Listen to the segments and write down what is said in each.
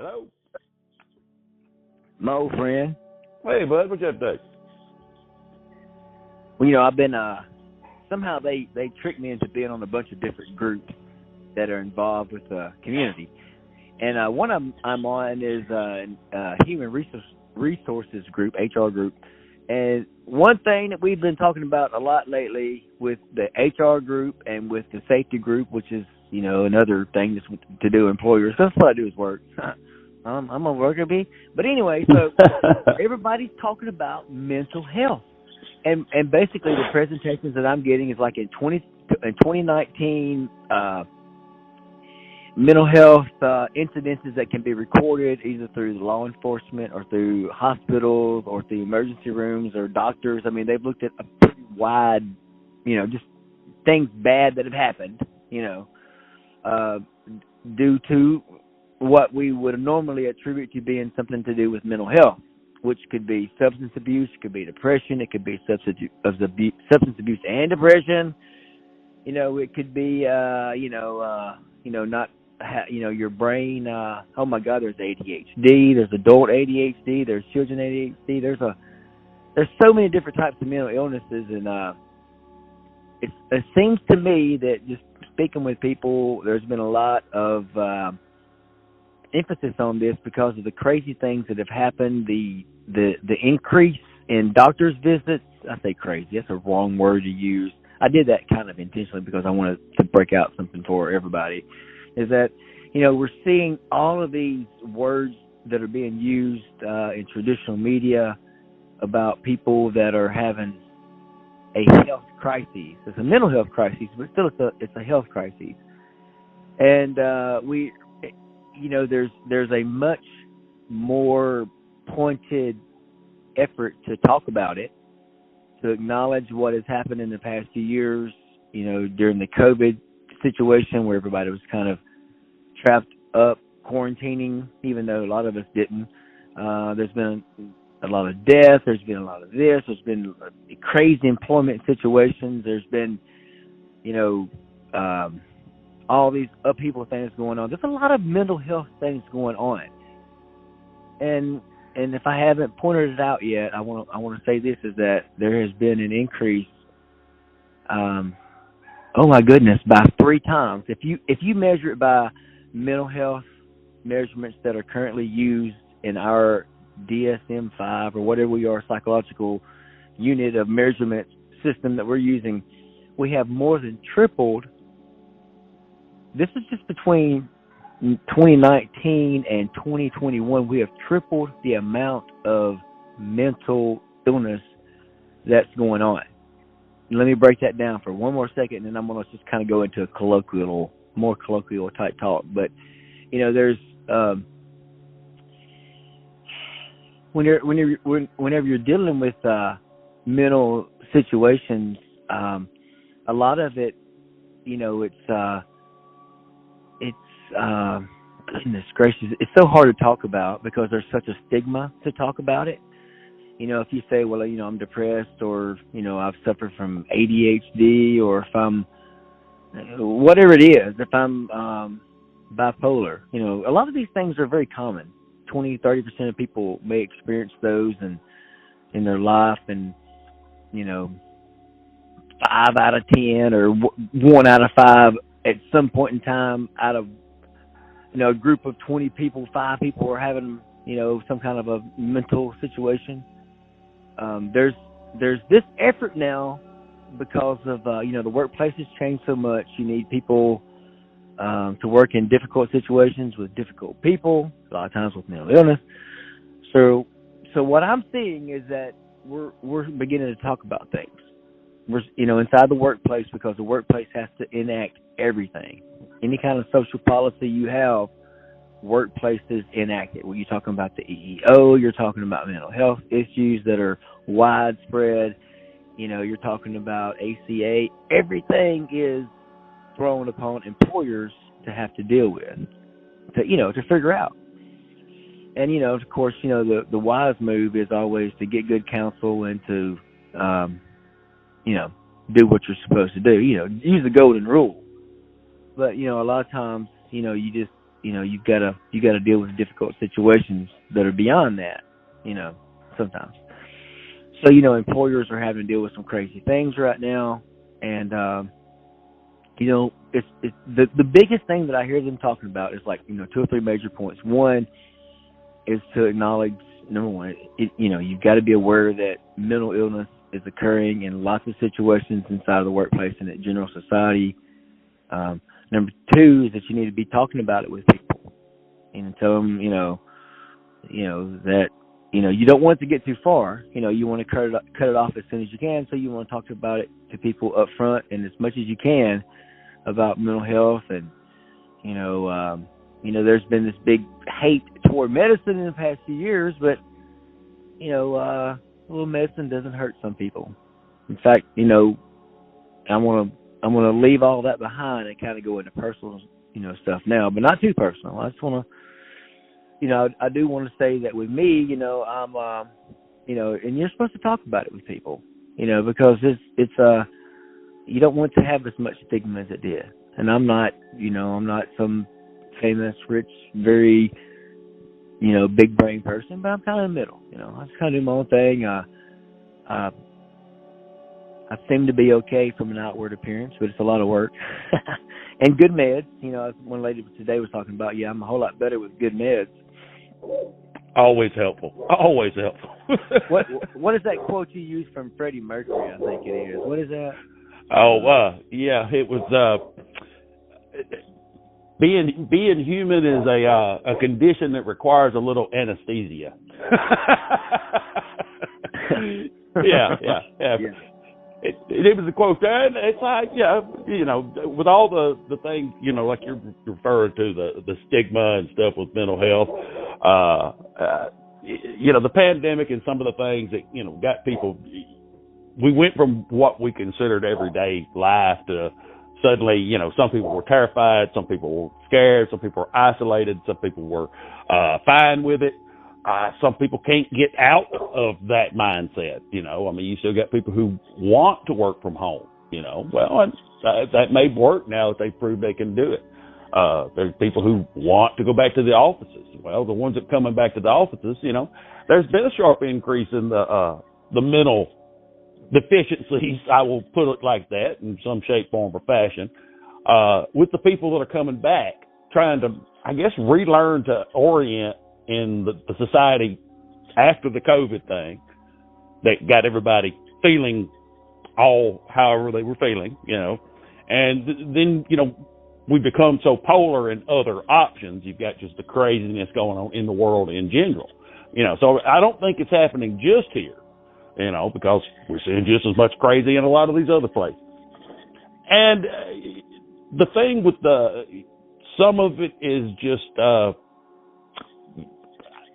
Hello? My old friend. Hey, bud, what's up, today? Well, I've been somehow they tricked me into being on a bunch of different groups that are involved with the community, and one I'm on is human resources group, HR group. And one thing that we've been talking about a lot lately with the HR group and with the safety group, which is another thing that's to do with employers. That's what I do is work. I'm a worker bee. But anyway, so everybody's talking about mental health. And basically the presentations that I'm getting is like in 2019 mental health incidences that can be recorded either through law enforcement or through hospitals or through emergency rooms or doctors. I mean, they've looked at a pretty wide, just things bad that have happened, due to what we would normally attribute to being something to do with mental health, which could be substance abuse, it could be depression, it could be substance abuse and depression. It could be, not, your brain. Oh my God, there's ADHD, there's adult ADHD, there's children ADHD. There's so many different types of mental illnesses, and it seems to me that just speaking with people, there's been a lot of emphasis on this because of the crazy things that have happened, the increase in doctor's visits. I say crazy, that's a wrong word to use. I did that kind of intentionally because I wanted to break out something for everybody, is that, we're seeing all of these words that are being used in traditional media about people that are having a health crisis. It's a mental health crisis, but still it's a health crisis. And there's a much more pointed effort to talk about it, to acknowledge what has happened in the past few years, during the COVID situation where everybody was kind of trapped up, quarantining, even though a lot of us didn't. There's been a lot of death. There's been a lot of this. There's been crazy employment situations. There's been, all these upheaval things going on. There's a lot of mental health things going on. And if I haven't pointed it out yet, I want to say this, is that there has been an increase, oh my goodness, by 3 times. If you measure it by mental health measurements that are currently used in our DSM-5 or whatever we are, psychological unit of measurement system that we're using, we have more than tripled. This is just between 2019 and 2021. We have tripled the amount of mental illness that's going on. Let me break that down for one more second, and then I'm going to just kind of go into a more colloquial type talk. But there's whenever you're dealing with mental situations, a lot of it, goodness gracious, it's so hard to talk about because there's such a stigma to talk about it. If you say, well, I'm depressed, or, I've suffered from ADHD, or if I'm, whatever it is, if I'm bipolar, a lot of these things are very common. 20-30% of people may experience those in their life, and, 5 out of 10 or 1 out of 5 at some point in time out of, a group of 20 people, 5 people are having, some kind of a mental situation. There's this effort now because of, the workplace has changed so much. You need people to work in difficult situations with difficult people, a lot of times with mental illness. So what I'm seeing is that we're beginning to talk about things. We're, inside the workplace, because the workplace has to enact everything. Any kind of social policy you have, workplaces enact it. When you're talking about the EEO, you're talking about mental health issues that are widespread. You're talking about ACA. Everything is thrown upon employers to have to deal with, to figure out. And, of course, the wise move is always to get good counsel and to, do what you're supposed to do. Use the golden rule. But, a lot of times, you you've got to deal with difficult situations that are beyond that, sometimes. So, employers are having to deal with some crazy things right now. And, it's the biggest thing that I hear them talking about is like, 2 or 3 major points. One is to acknowledge, number one, you've got to be aware that mental illness is occurring in lots of situations inside of the workplace and in general society. Number 2 is that you need to be talking about it with people and tell them, that, you don't want it to get too far. You want to cut it off as soon as you can. So you want to talk about it to people up front and as much as you can about mental health. And, there's been this big hate toward medicine in the past few years, but, a little medicine doesn't hurt some people. In fact, I'm going to leave all that behind and kind of go into personal, stuff now, but not too personal. I just want to, I do want to say that with me, I'm, and you're supposed to talk about it with people, because it's you don't want to have as much stigma as it did. And I'm not some famous, rich, very, big brain person, but I'm kind of in the middle. I just kind of do my own thing. I seem to be okay from an outward appearance, but it's a lot of work. And good meds. One lady today was talking about, I'm a whole lot better with good meds. Always helpful. Always helpful. What is that quote you used from Freddie Mercury, I think it is? What is that? It was being human is a condition that requires a little anesthesia. Yeah. It was a quote, and it's like, with all the things, like you're referring to, the stigma and stuff with mental health, the pandemic and some of the things that, got people, we went from what we considered everyday life to suddenly, some people were terrified, some people were scared, some people were isolated, some people were fine with it. Some people can't get out of that mindset, you still got people who want to work from home, and that may work now that they've proved they can do it. There's people who want to go back to the offices. Well, the ones that are coming back to the offices, there's been a sharp increase in the mental deficiencies, I will put it like that, in some shape, form, or fashion, with the people that are coming back, trying to, I guess, relearn to orient in the society after the COVID thing that got everybody feeling however they were feeling, and then, we become so polar in other options. You've got just the craziness going on in the world in general, so I don't think it's happening just here, because we're seeing just as much crazy in a lot of these other places. And the thing with some of it is just,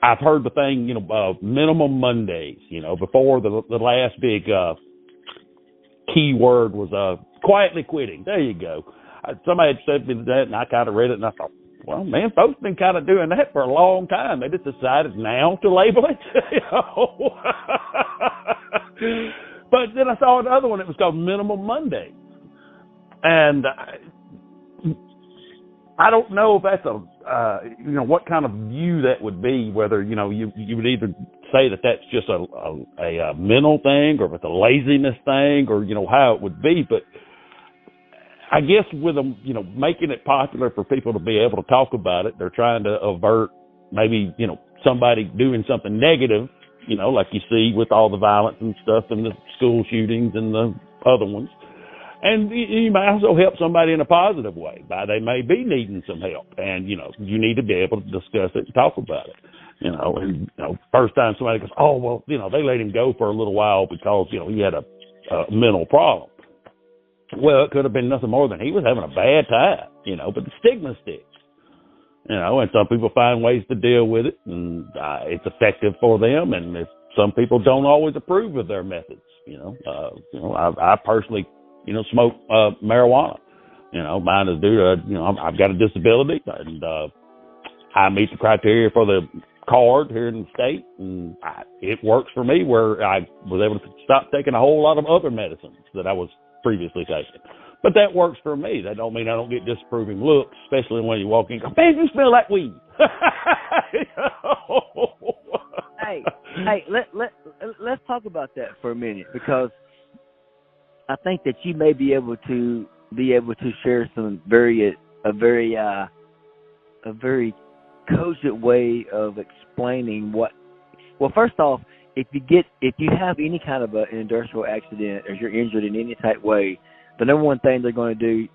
I've heard the thing, minimum Mondays, before the last big key word was quietly quitting. There you go. Somebody had said me that, and I kind of read it, and I thought, well, man, folks have been kind of doing that for a long time. They just decided now to label it. But then I saw another one. It was called Minimum Monday. And I don't know if that's what kind of view that would be, whether, you would either say that that's just a mental thing, or if it's a laziness thing, or, how it would be. But I guess with them, making it popular for people to be able to talk about it, they're trying to avert maybe, somebody doing something negative, like you see with all the violence and stuff and the school shootings and the other ones. And you may also help somebody in a positive way. They may be needing some help, and, you need to be able to discuss it and talk about it. First time somebody goes, oh, well, they let him go for a little while because, he had a mental problem. Well, it could have been nothing more than he was having a bad time, but the stigma sticks, and some people find ways to deal with it, and it's effective for them. And some people don't always approve of their methods, I personally, smoke marijuana. Mine is due to, I've got a disability, and I meet the criteria for the card here in the state, and it works for me, where I was able to stop taking a whole lot of other medicines that I was previously taking. But that works for me. That don't mean I don't get disapproving looks, especially when you walk in. Man, you smell like weed. Hey, let's talk about that for a minute, because I think that you may be able to share some a very cogent way of explaining what. Well, first off, if you have any kind of an industrial accident or you're injured in any type way, the number one thing they're going to do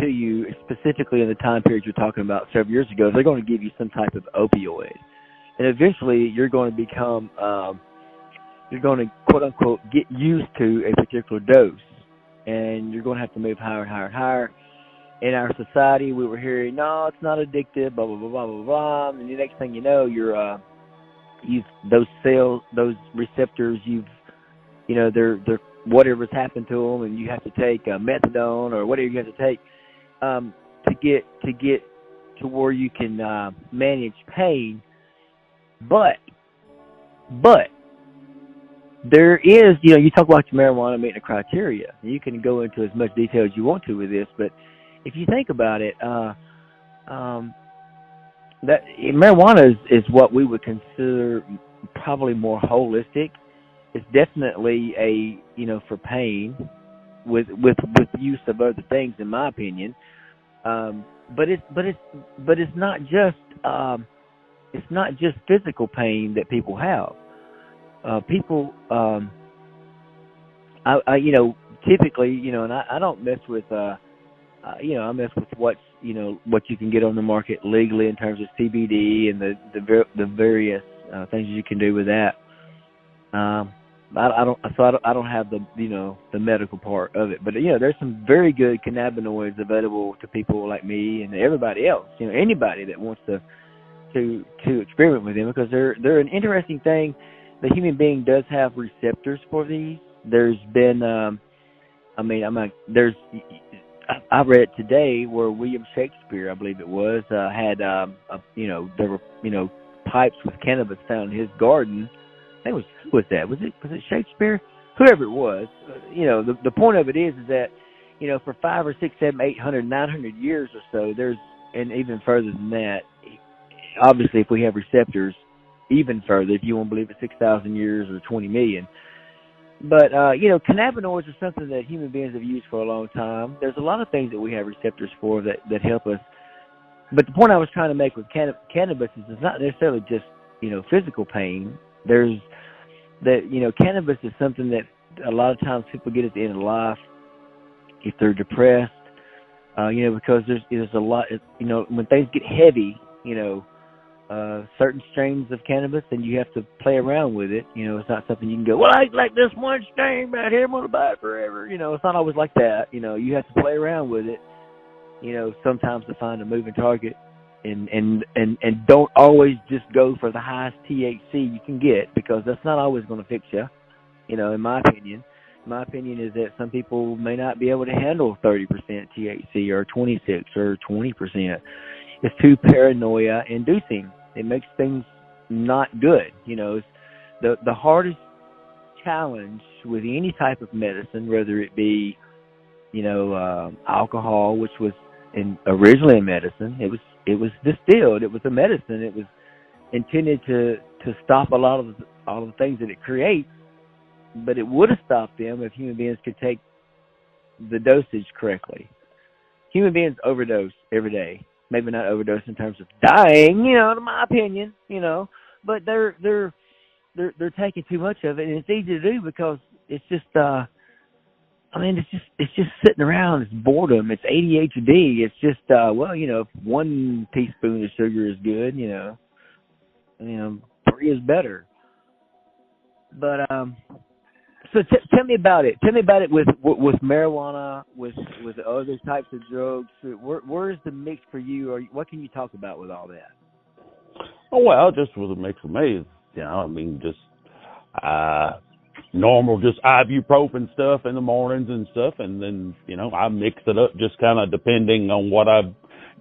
to you, specifically in the time period you're talking about several years ago, they're going to give you some type of opioid, and eventually you're going to become you're going to quote unquote get used to a particular dose, and you're going to have to move higher and higher and higher. In our society, we were hearing, no, it's not addictive, blah blah blah blah blah blah, and the next thing you know, you've those receptors, they're whatever's happened to them, and you have to take methadone or whatever you have to take to get to where you can manage pain. But there is, you talk about your marijuana meeting the criteria. You can go into as much detail as you want to with this, but if you think about it, that marijuana is what we would consider probably more holistic. It's definitely for pain with use of other things, in my opinion. But it's not just physical pain that people have. People, typically, and I don't mess with, I mess with what you can get on the market legally in terms of CBD and the various things you can do with that. I don't have the medical part of it, but there's some very good cannabinoids available to people like me and everybody else. Anybody that wants to experiment with them, because they're an interesting thing. The human being does have receptors for these. There's been, I read today where William Shakespeare, I believe it was, had, there were, pipes with cannabis found in his garden. I think who was that? Was it Shakespeare? Whoever it was. The point of it is that, for 5 or 6, 7, 800, 900 years or so, and even further than that, obviously if we have receptors, even further, if you want to believe it, 6,000 years or 20 million. But, cannabinoids are something that human beings have used for a long time. There's a lot of things that we have receptors for that help us. But the point I was trying to make with cannabis is it's not necessarily just, physical pain. There's that, cannabis is something that a lot of times people get at the end of life if they're depressed, because there's a lot, when things get heavy, certain strains of cannabis, and you have to play around with it. It's not something you can go, well, I like this one strain right here, I'm going to buy it forever. It's not always like that. You have to play around with it, sometimes to find a moving target, and don't always just go for the highest THC you can get, because that's not always going to fix you, in my opinion. My opinion is that some people may not be able to handle 30% THC or 26 or 20%. It's too paranoia inducing. It makes things not good. The hardest challenge with any type of medicine, whether it be, alcohol, which was originally a medicine, it was distilled. It was a medicine. It was intended to stop a lot of the things that it creates, but it would have stopped them if human beings could take the dosage correctly. Human beings overdose every day. Maybe not overdose in terms of dying, in my opinion, but they're taking too much of it, and it's easy to do because it's just, it's just sitting around. It's boredom. It's ADHD. It's just, if 1 teaspoon of sugar is good, 3 is better. But so tell me about it. Tell me about it with marijuana, with other types of drugs. Where is the mix for you, or what can you talk about with all that? Oh, well, just with a mix of me, just normal, just ibuprofen stuff in the mornings and stuff, and then I mix it up just kind of depending on what I've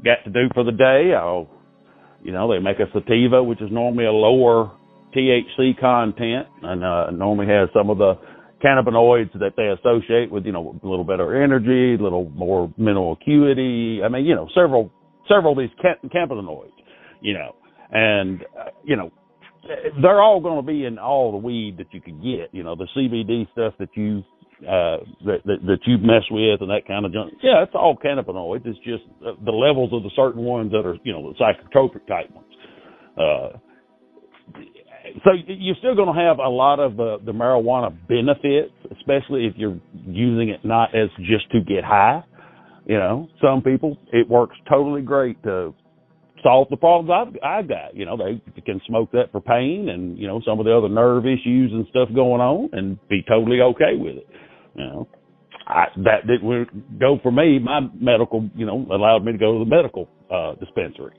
got to do for the day. They make a sativa, which is normally a lower THC content, and normally has some of the cannabinoids that they associate with, a little better energy, a little more mental acuity. I mean, several of these cannabinoids, and, they're all going to be in all the weed that you can get, the CBD stuff that you, that you mess with and that kind of junk. Yeah, it's all cannabinoids. It's just the levels of the certain ones that are, the psychotropic type ones. So you're still going to have a lot of the marijuana benefits, especially if you're using it not as just to get high. Some people, it works totally great to solve the problems I've got. They can smoke that for pain and, some of the other nerve issues and stuff going on and be totally okay with it. That didn't go for me. My medical, allowed me to go to the medical dispensary,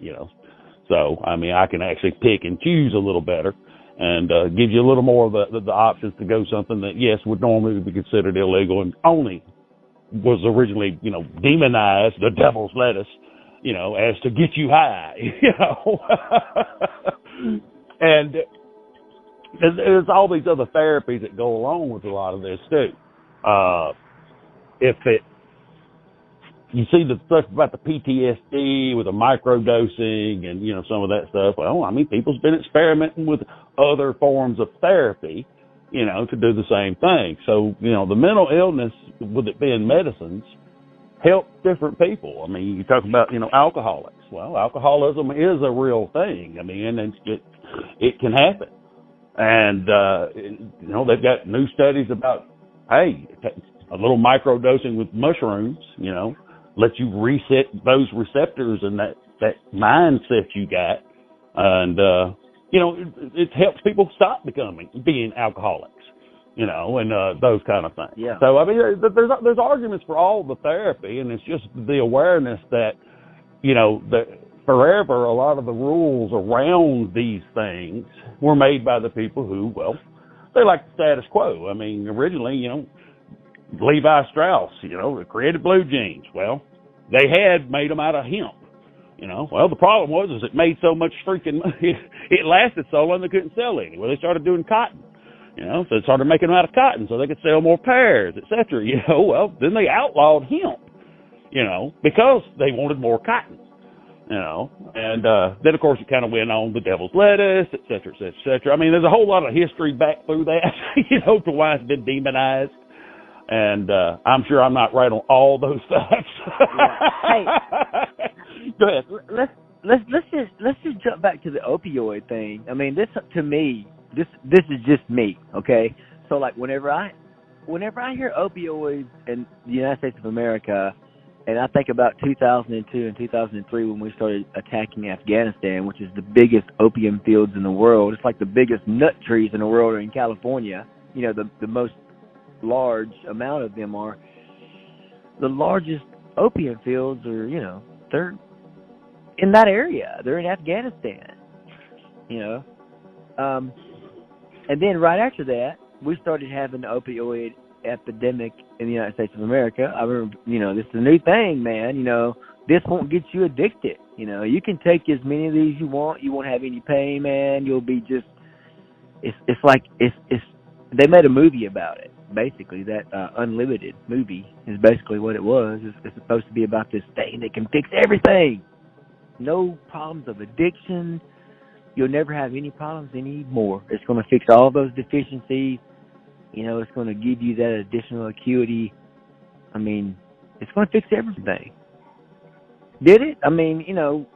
So, I mean, I can actually pick and choose a little better and give you a little more of the options to go something that, yes, would normally be considered illegal and only was originally, demonized, the devil's lettuce, as to get you high, And there's all these other therapies that go along with a lot of this, too. You see the stuff about the PTSD with the microdosing and, some of that stuff. Well, I mean, people's been experimenting with other forms of therapy, to do the same thing. So, the mental illness, with it being medicines, help different people. I mean, you talk about, alcoholics. Well, alcoholism is a real thing. I mean, and it can happen. And, they've got new studies about, hey, a little microdosing with mushrooms, lets you reset those receptors and that mindset you got. And, it helps people stop being alcoholics, and those kind of things. Yeah. So, I mean, there's arguments for all the therapy, and it's just the awareness that, that forever a lot of the rules around these things were made by the people who, well, they like the status quo. I mean, originally, Levi Strauss, created blue jeans. Well, they had made them out of hemp. Well, the problem was it made so much freaking money. It lasted so long they couldn't sell any. Well, they started doing cotton. So they started making them out of cotton so they could sell more pairs, etc. Well, then they outlawed hemp, because they wanted more cotton. And then, of course, it kind of went on the devil's lettuce, et cetera, et cetera, et cetera. I mean, there's a whole lot of history back through that, to why it's been demonized. And I'm sure I'm not right on all those facts. Hey, go ahead. Let's just jump back to the opioid thing. I mean, this to me, this is just me, okay? So like whenever I hear opioids in the United States of America, and I think about 2002 and 2003 when we started attacking Afghanistan, which is the biggest opium fields in the world. It's like the biggest nut trees in the world are in California. The most large amount of them are. The largest opium fields are, they're in that area. They're in Afghanistan, and then right after that, we started having the opioid epidemic in the United States of America. I remember, this is a new thing, man. This won't get you addicted. You can take as many of these you want. You won't have any pain, man. You'll be just. It's like they made a movie about it. Basically, that Unlimited movie is basically what it was. It's supposed to be about this thing that can fix everything. No problems of addiction. You'll never have any problems anymore. It's going to fix all those deficiencies. It's going to give you that additional acuity. I mean, it's going to fix everything. Did it? I mean,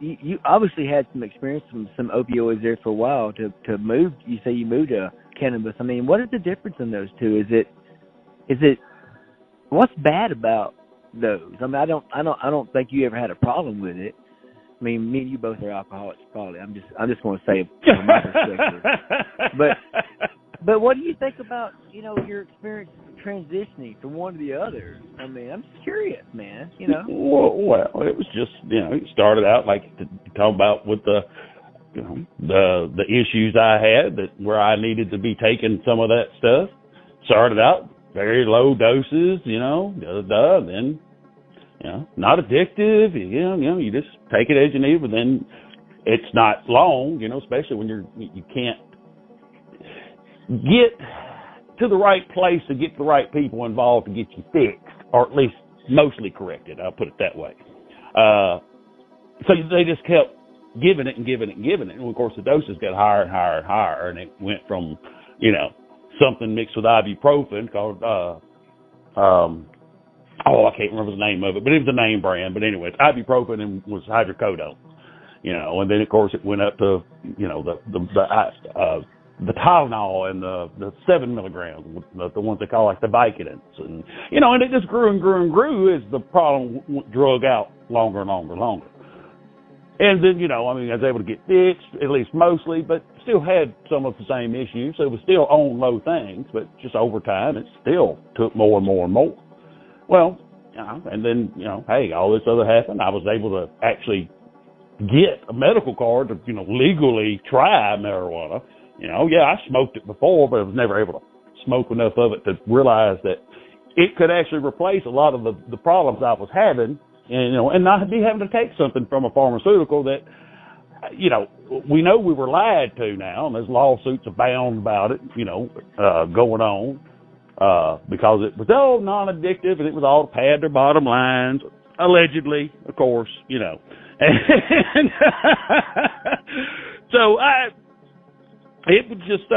you obviously had some experience from some opioids there for a while to move. You say you moved to cannabis. I mean, what is the difference in those two? Is it what's bad about those? I mean, I don't think you ever had a problem with it. I mean, me and you both are alcoholics, probably. I'm just going to say from my perspective. But what do you think about your experience transitioning from one to the other? I mean, I'm just curious, man. Well, it was just it started out like to talk about with the the issues I had where I needed to be taking some of that stuff. Started out very low doses, then not addictive. You just take it as you need, but then it's not long, especially when you can't get to the right place to get the right people involved to get you fixed, or at least mostly corrected. I'll put it that way. So they just kept giving it and giving it and giving it. And of course the doses got higher and higher and higher, and it went from, something mixed with ibuprofen called, I can't remember the name of it, but it was a name brand. But anyway, it's ibuprofen and was hydrocodone, and then of course it went up to, the Tylenol and the 7 milligrams, the ones they call like the Vicodins, and and it just grew and grew and grew as the problem drug out longer and longer and longer. And then, I was able to get fixed, at least mostly, but still had some of the same issues. So it was still on low things, but just over time, it still took more and more and more. Well, and then, hey, all this other happened. I was able to actually get a medical card to, legally try marijuana. I smoked it before, but I was never able to smoke enough of it to realize that it could actually replace a lot of the problems I was having. And not be having to take something from a pharmaceutical that, we know we were lied to now, and there's lawsuits abound about it, going on, because it was all non-addictive and it was all to pad their bottom lines, allegedly, of course, And so it was just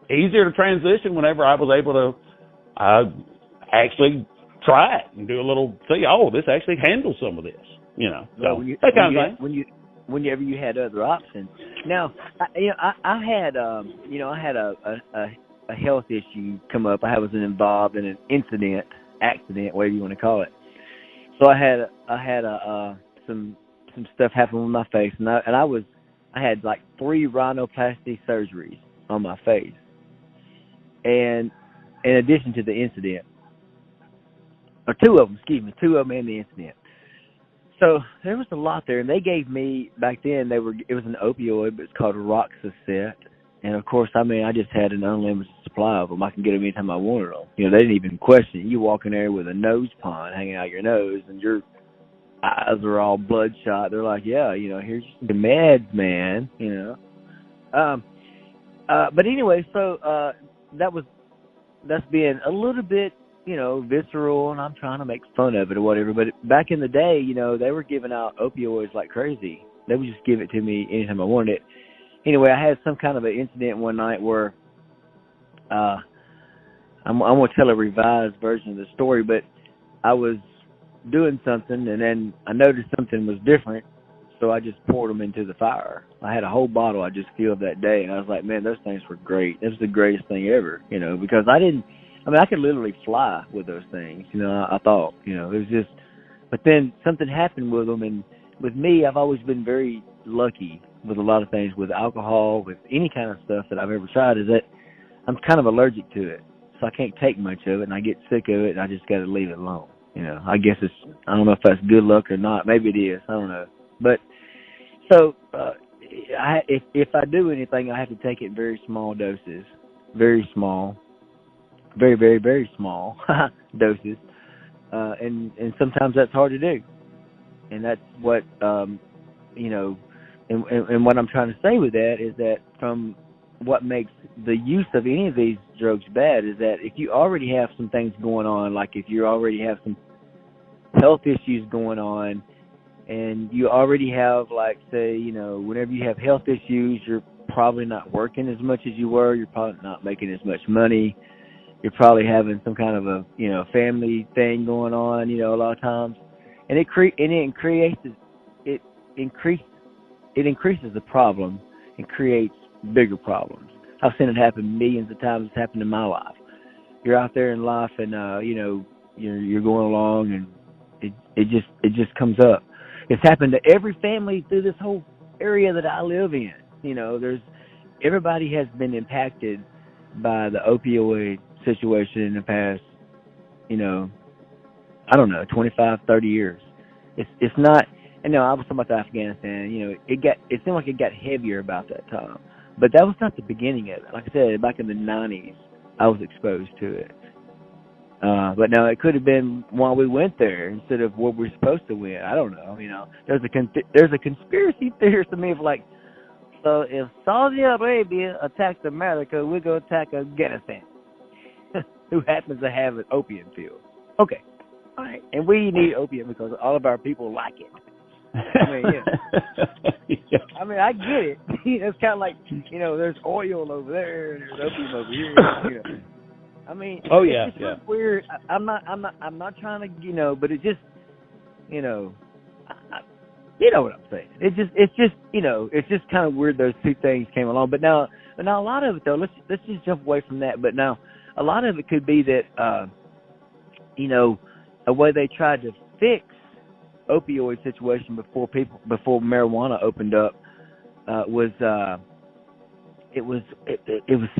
easier to transition whenever I was able to actually try it and do a little, this actually handles some of this, Well, that kind of thing. Whenever you had other options. Now, I had a health issue come up. I was involved in an accident, whatever you want to call it. So I had some stuff happen with my face, and I had like 3 rhinoplasty surgeries on my face, and in addition to the incident. Or 2 of them and the incident. So there was a lot there, and they gave me, back then, it was an opioid, but it's called Roxaset. And of course, I just had an unlimited supply of them. I can get them anytime I wanted them. They didn't even question it. You walk in there with a nose pond hanging out your nose, and your eyes are all bloodshot. They're like, yeah, here's the meds, man, But anyway, so that's being a little bit, visceral, and I'm trying to make fun of it or whatever. But back in the day, they were giving out opioids like crazy. They would just give it to me anytime I wanted it. Anyway, I had some kind of an incident one night where I'm going to tell a revised version of the story, but I was doing something, and then I noticed something was different, so I just poured them into the fire. I had a whole bottle I just filled that day, and I was like, man, those things were great. This was the greatest thing ever, because I could literally fly with those things, I thought, it was just, but then something happened with them, and with me, I've always been very lucky with a lot of things, with alcohol, with any kind of stuff that I've ever tried, is that I'm kind of allergic to it, so I can't take much of it, and I get sick of it, and I just got to leave it alone, I guess I don't know if that's good luck or not, maybe it is, I don't know, but, so, if I do anything, I have to take it in very small doses, very small, very, very, very small doses, and sometimes that's hard to do, and that's what and what I'm trying to say with that is that from what makes the use of any of these drugs bad is that if you already have some things going on, like if you already have some health issues going on, and you already have, like, say, whenever you have health issues, you're probably not working as much as you were, you're probably not making as much money, you're probably having some kind of a, family thing going on, a lot of times. And it increases the problem and creates bigger problems. I've seen it happen millions of times. It's happened in my life. You're out there in life and, you're going along and it just comes up. It's happened to every family through this whole area that I live in. Everybody has been impacted by the opioid situation in the past, 25, 30 years. It's not, I was talking about Afghanistan, it seemed like it got heavier about that time. But that was not the beginning of it. Like I said, back in the 90s, I was exposed to it. But now it could have been while we went there instead of what we're supposed to win. I don't know. There's a conspiracy theorist to me of like, so if Saudi Arabia attacks America, we're going to attack Afghanistan. who happens to have an opium field. Okay. All right. And we need opium because all of our people like it. I mean, yeah. I mean, I get it. It's kind of like, there's oil over there and there's opium over here. I mean, it's just weird. I'm not trying to, but it just, you know what I'm saying. It's just kind of weird those two things came along. But now a lot of it though, let's just jump away from that. But now a lot of it could be that, a way they tried to fix opioid situation before marijuana opened up was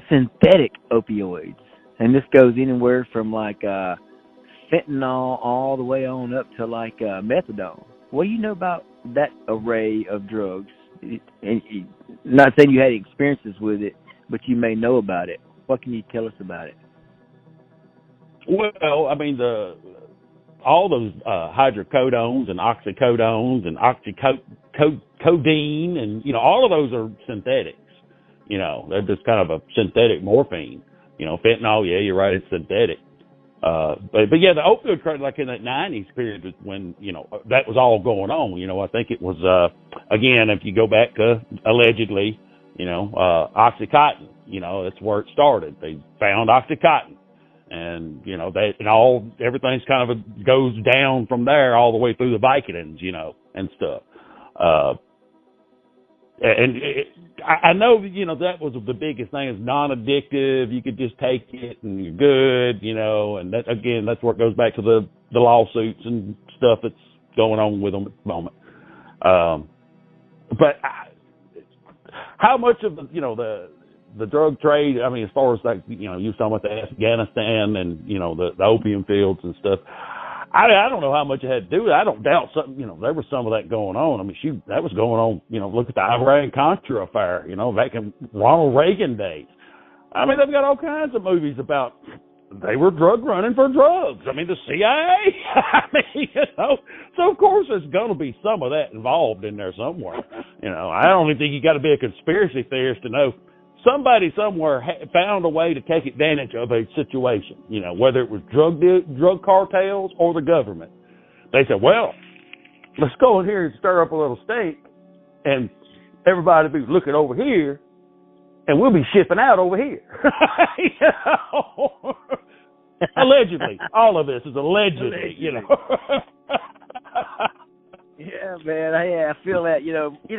synthetic opioids, and this goes anywhere from like fentanyl all the way on up to like methadone. What do you know about that array of drugs? And not saying you had experiences with it, but you may know about it. What can you tell us about it? Well, I mean, all those hydrocodones and oxycodones and codeine and, all of those are synthetics. They're just kind of a synthetic morphine. Fentanyl, yeah, you're right, it's synthetic. But yeah, the opioid crisis, like in that 90s period was when, that was all going on. I think it was, again, if you go back to allegedly, Oxycontin, that's where it started. They found Oxycontin. And, everything's kind of goes down from there all the way through the Vicodins, and stuff. I know, that was the biggest thing is non-addictive. You could just take it and you're good, and that, again, that's where it goes back to the lawsuits and stuff that's going on with them at the moment. But how much of the drug trade, I mean, as far as like, you was talking about the Afghanistan and, the opium fields and stuff, I don't know how much it had to do with it. I don't doubt something, there was some of that going on. I mean, that was going on, look at the Iran-Contra affair, back in Ronald Reagan days. I mean, they've got all kinds of movies about they were drug running for drugs. I mean, the CIA. I mean, so of course there's going to be some of that involved in there somewhere. I don't even think you got to be a conspiracy theorist to know somebody somewhere found a way to take advantage of a situation, whether it was drug cartels or the government. They said, well, let's go in here and stir up a little stink, and everybody be looking over here, and we'll be shipping out over here. Allegedly. All of this is allegedly. Yeah, man. I feel that.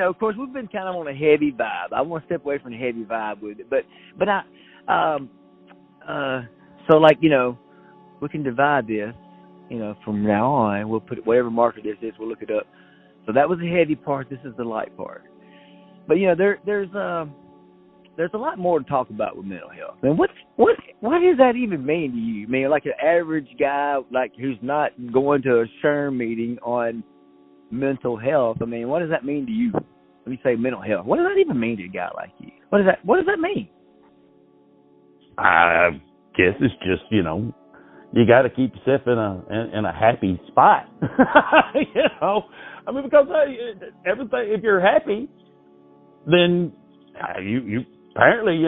Of course, we've been kind of on a heavy vibe. I want to step away from the heavy vibe with it, but so like we can divide this. From now on, we'll put whatever marker this is. We'll look it up. So that was the heavy part. This is the light part. But there's a lot more to talk about with mental health. And what does that even mean to you? I mean, like an average guy, like who's not going to a SHRM meeting on mental health. I mean, what does that mean to you? Let me say mental health. What does that even mean to a guy like you? What does that mean? I guess it's just, you got to keep yourself in a happy spot. I mean, because everything, if you're happy, then you apparently,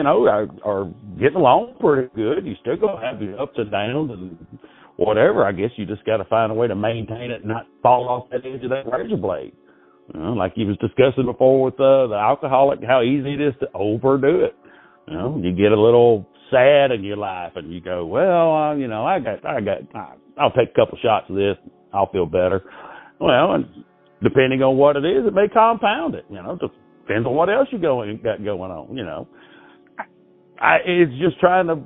are getting along pretty good. You still gonna have the ups and downs and whatever. I guess you just got to find a way to maintain it and not fall off that edge of that razor blade. Like you was discussing before with the alcoholic, how easy it is to overdo it. You get a little sad in your life and you go, well, I'll take a couple shots of this. I'll feel better. Well, and depending on what it is, it may compound it. Just depends on what else you got going on. It's just trying to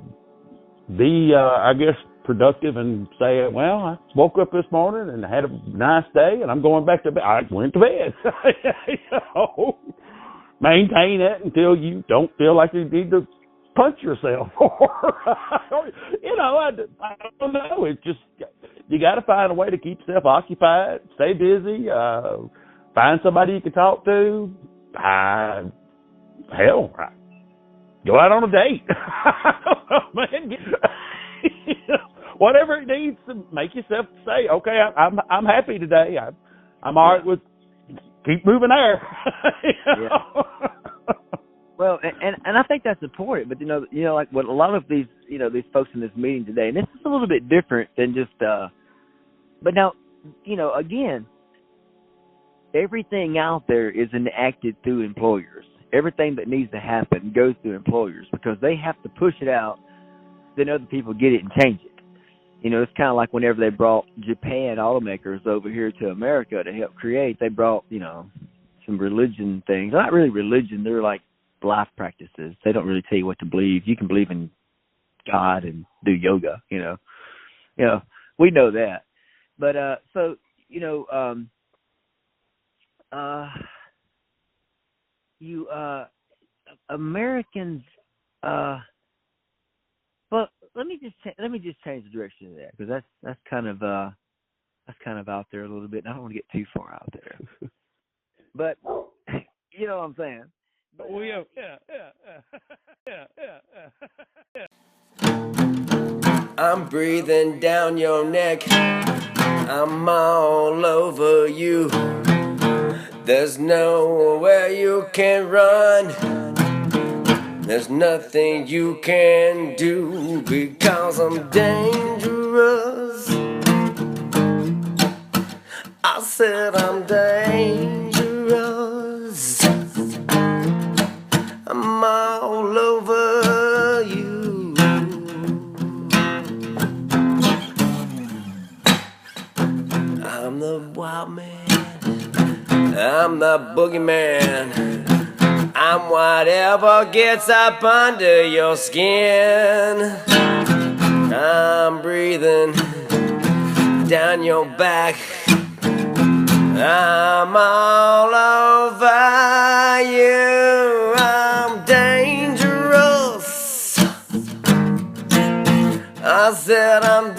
be, I guess, productive and say, well, I woke up this morning and had a nice day and I'm going back to bed. I went to bed. Maintain that until you don't feel like you need to punch yourself. I don't know. It's just, you got to find a way to keep yourself occupied, stay busy, find somebody you can talk to. Hell, go out on a date. Man, whatever it needs to make yourself say, okay, I'm happy today. I'm all right with keep moving there. Well, and I think that's important. But like what a lot of these these folks in this meeting today, and this is a little bit different than just. But now, again, everything out there is enacted through employers. Everything that needs to happen goes through employers because they have to push it out, then other people get it and change it. It's kind of like whenever they brought Japan automakers over here to America to help create, they brought, some religion things. Not really religion, they're like life practices. They don't really tell you what to believe. You can believe in God and do yoga, we know that. But, Americans, well, let me just change the direction of that because that's kind of out there a little bit. And I don't want to get too far out there, but you know what I'm saying. But, yeah. I'm breathing down your neck. I'm all over you. There's nowhere you can run. There's nothing you can do because I'm dangerous. I said I'm dangerous. I'm all over you. I'm the wild man. I'm the boogeyman. I'm whatever gets up under your skin. I'm breathing down your back. I'm all over you. I'm dangerous. I said I'm